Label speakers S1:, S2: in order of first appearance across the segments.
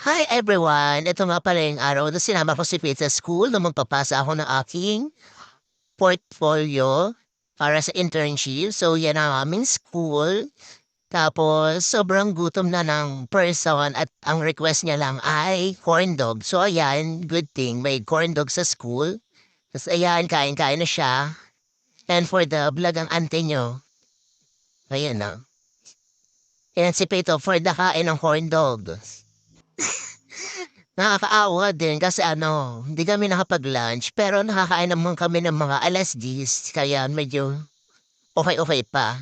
S1: Hi everyone! Ito nga pala yung araw na sinama ko si Pete sa school na magpapasa ako ng aking portfolio para sa internship. So yan ang aming school. Tapos sobrang gutom na ng person at ang request niya lang ay corn dog. So ayan, good thing may corn dog sa school. Tapos ayan, kain-kain na siya. And for the vlog ang ante nyo, ayan na. Ayan si Pete for the kain ng corn dog. Nakakaawa din kasi hindi kami nakapag-lunch pero nakakain naman kami ng mga 10:00 kaya medyo okey-okey pa.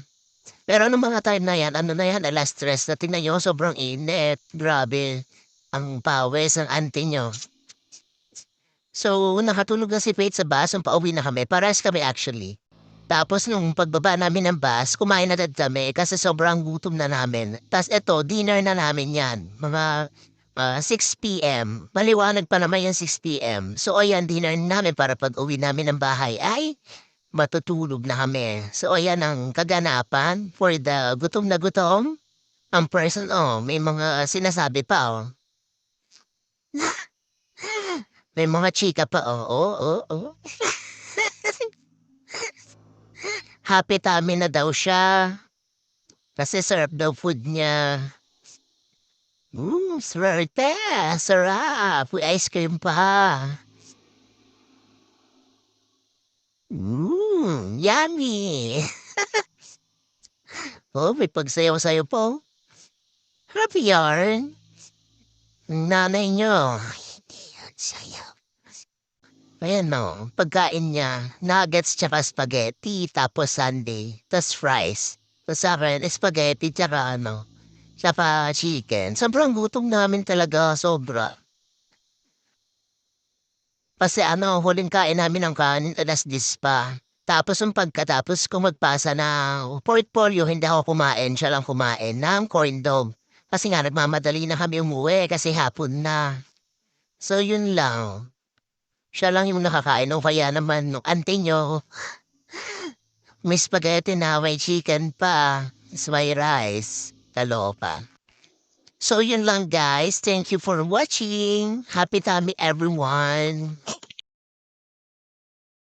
S1: Pero nung mga time na yan, na yan, 3:00 na tingnan niyo sobrang init, grabe ang pawis ng auntie niyo. So, nakatulog na si Faith sa bus nung pauwi na kami, parehas kami actually. Tapos nung pagbaba namin ng bus, kumain na din kami kasi sobrang gutom na namin. Tas eto, dinner na namin yan, mga 6 PM. Maliwanag pa naman yung 6 PM. So ayan, dinner namin para pag-uwi namin ng bahay ay matutulog na kami. So ayan ang kaganapan for the gutom na gutom. Ang person, may mga sinasabi pa, May mga chika pa, Happy tummy na daw siya kasi sarap daw food niya. Swerte, sarap. May ice cream pa. Yummy. May pagsayaw-sayaw po. Happy yarn. Nanay niyo, hindi yan sayaw. Ayan pagkain niya, nuggets tsaka spaghetti, tapos sundae, tas fries. Tas sa'kin, spaghetti tsaka chicken. Sobrang gutom namin talaga, sobra. Kasi huling kain namin ng kanin 10:00 pa. Tapos yung pagkatapos ko magpasa ng portfolio, hindi ako kumain, siya lang kumain ng corn dog. Kasi nga nagmamadali na kami umuwi kasi hapon na. So yun lang. Siya lang yung nakakain o kaya naman nung auntie niyo, may spaghetti na may chicken pa, tas may rice, kaloka. So yun lang guys, thank you for watching. Happy tummy everyone.